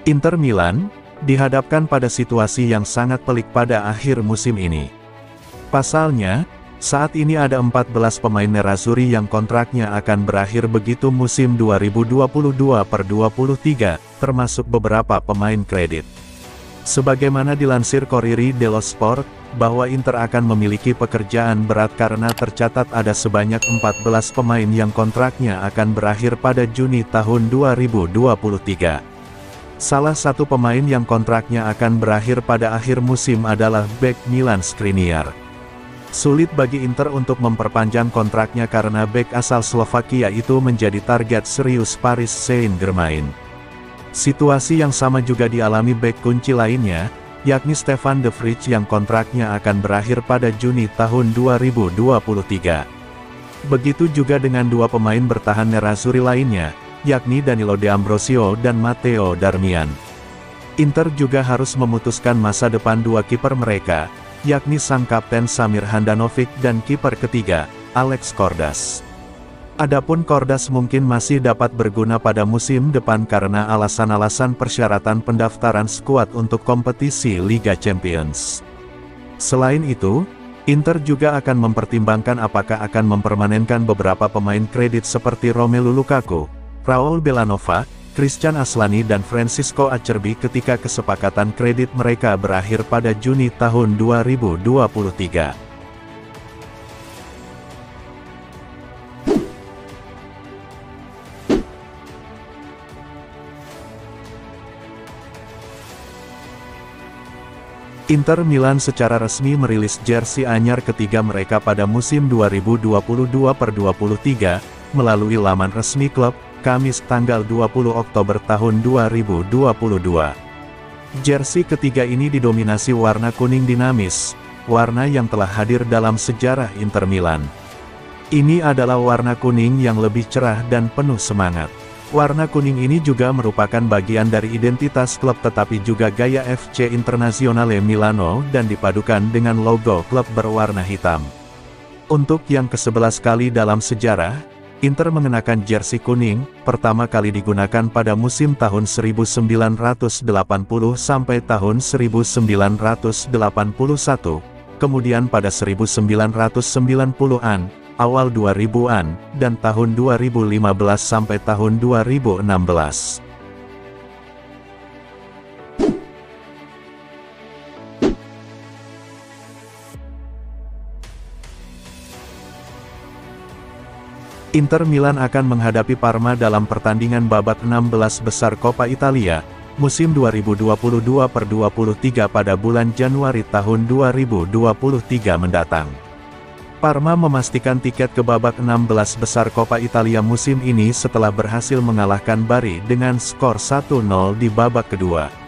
Inter Milan dihadapkan pada situasi yang sangat pelik pada akhir musim ini. Pasalnya, saat ini ada 14 pemain Nerazzurri yang kontraknya akan berakhir begitu musim 2022/23, termasuk beberapa pemain kredit. Sebagaimana dilansir Corriere dello Sport, bahwa Inter akan memiliki pekerjaan berat karena tercatat ada sebanyak 14 pemain yang kontraknya akan berakhir pada Juni tahun 2023. Salah satu pemain yang kontraknya akan berakhir pada akhir musim adalah bek Milan Skriniar. Sulit bagi Inter untuk memperpanjang kontraknya karena bek asal Slovakia itu menjadi target serius Paris Saint-Germain. Situasi yang sama juga dialami bek kunci lainnya, yakni Stefan de Vrij yang kontraknya akan berakhir pada Juni tahun 2023. Begitu juga dengan dua pemain bertahan Nerazzurri lainnya, yakni Danilo D'Ambrosio dan Matteo Darmian. Inter juga harus memutuskan masa depan dua kiper mereka, yakni sang kapten Samir Handanovic dan kiper ketiga, Alex Kordas. Adapun Kordas mungkin masih dapat berguna pada musim depan karena alasan-alasan persyaratan pendaftaran skuad untuk kompetisi Liga Champions. Selain itu, Inter juga akan mempertimbangkan apakah akan mempermanenkan beberapa pemain kredit seperti Romelu Lukaku, Raul Belanova, Christian Aslani dan Francisco Acerbi ketika kesepakatan kredit mereka berakhir pada Juni tahun 2023. Inter Milan secara resmi merilis jersey anyar ketiga mereka pada musim 2022/23, melalui laman resmi klub, Kamis tanggal 20 Oktober tahun 2022. Jersey ketiga ini didominasi warna kuning dinamis, warna yang telah hadir dalam sejarah Inter Milan. Ini adalah warna kuning yang lebih cerah dan penuh semangat. Warna kuning ini juga merupakan bagian dari identitas klub tetapi juga gaya FC Internazionale Milano dan dipadukan dengan logo klub berwarna hitam. Untuk yang ke-11 kali dalam sejarah, Inter mengenakan jersey kuning, pertama kali digunakan pada musim tahun 1980 sampai tahun 1981, kemudian pada 1990-an, awal 2000-an, dan tahun 2015 sampai tahun 2016. Inter Milan akan menghadapi Parma dalam pertandingan babak 16 besar Coppa Italia, musim 2022/23 pada bulan Januari tahun 2023 mendatang. Parma memastikan tiket ke babak 16 besar Coppa Italia musim ini setelah berhasil mengalahkan Bari dengan skor 1-0 di babak kedua.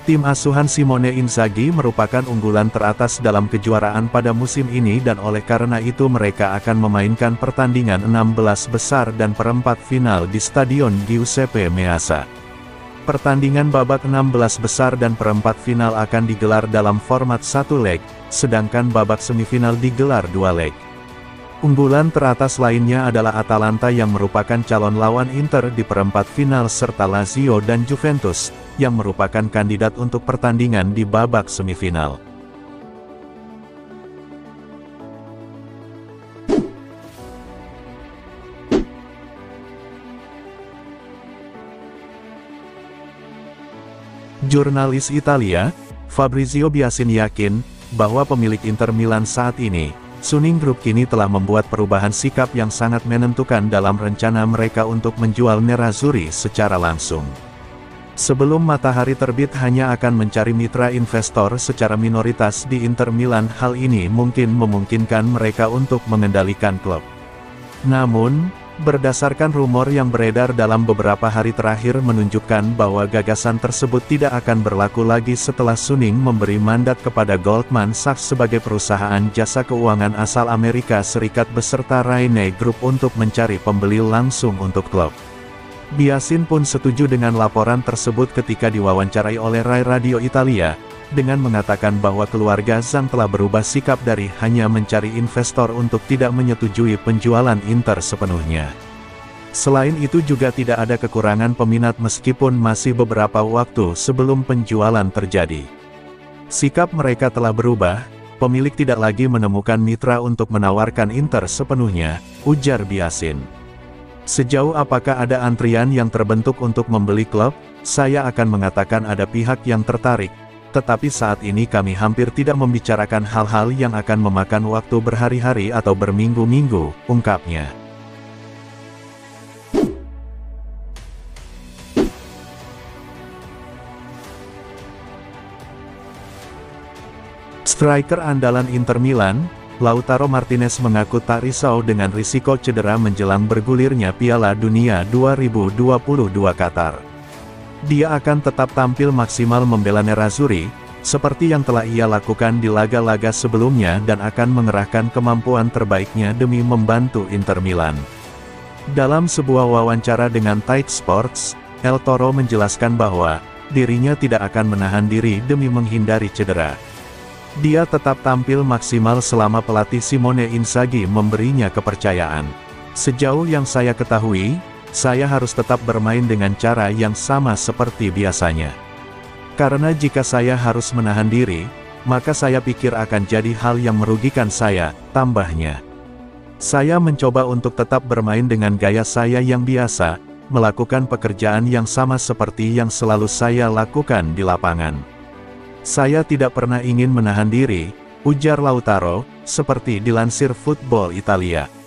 Tim asuhan Simone Inzaghi merupakan unggulan teratas dalam kejuaraan pada musim ini dan oleh karena itu mereka akan memainkan pertandingan 16 besar dan perempat final di Stadion Giuseppe Meazza. Pertandingan babak 16 besar dan perempat final akan digelar dalam format satu leg, sedangkan babak semifinal digelar dua leg. Unggulan teratas lainnya adalah Atalanta yang merupakan calon lawan Inter di perempat final serta Lazio dan Juventus, yang merupakan kandidat untuk pertandingan di babak semifinal. Jurnalis Italia, Fabrizio Biasin yakin, bahwa pemilik Inter Milan saat ini, Suning Group kini telah membuat perubahan sikap yang sangat menentukan dalam rencana mereka untuk menjual Nerazzurri secara langsung. Sebelum matahari terbit hanya akan mencari mitra investor secara minoritas di Inter Milan. Hal ini mungkin memungkinkan mereka untuk mengendalikan klub. Namun, berdasarkan rumor yang beredar dalam beberapa hari terakhir menunjukkan bahwa gagasan tersebut tidak akan berlaku lagi setelah Suning memberi mandat kepada Goldman Sachs sebagai perusahaan jasa keuangan asal Amerika Serikat beserta Raine Group untuk mencari pembeli langsung untuk klub. Biasin pun setuju dengan laporan tersebut ketika diwawancarai oleh Rai Radio Italia, dengan mengatakan bahwa keluarga Zhang telah berubah sikap dari hanya mencari investor untuk tidak menyetujui penjualan Inter sepenuhnya. Selain itu juga tidak ada kekurangan peminat meskipun masih beberapa waktu sebelum penjualan terjadi. Sikap mereka telah berubah, pemilik tidak lagi menemukan mitra untuk menawarkan Inter sepenuhnya, ujar Biasin. Sejauh apakah ada antrian yang terbentuk untuk membeli klub, saya akan mengatakan ada pihak yang tertarik, tetapi saat ini kami hampir tidak membicarakan hal-hal yang akan memakan waktu berhari-hari atau berminggu-minggu, ungkapnya. Striker andalan Inter Milan, Lautaro Martinez mengaku tak risau dengan risiko cedera menjelang bergulirnya Piala Dunia 2022 Qatar. Dia akan tetap tampil maksimal membela Nerazzurri, seperti yang telah ia lakukan di laga-laga sebelumnya dan akan mengerahkan kemampuan terbaiknya demi membantu Inter Milan. Dalam sebuah wawancara dengan Tite Sports, El Toro menjelaskan bahwa dirinya tidak akan menahan diri demi menghindari cedera. Dia tetap tampil maksimal selama pelatih Simone Inzaghi memberinya kepercayaan. Sejauh yang saya ketahui, saya harus tetap bermain dengan cara yang sama seperti biasanya. Karena jika saya harus menahan diri, maka saya pikir akan jadi hal yang merugikan saya, tambahnya. Saya mencoba untuk tetap bermain dengan gaya saya yang biasa, melakukan pekerjaan yang sama seperti yang selalu saya lakukan di lapangan. Saya tidak pernah ingin menahan diri, ujar Lautaro, seperti dilansir Football Italia.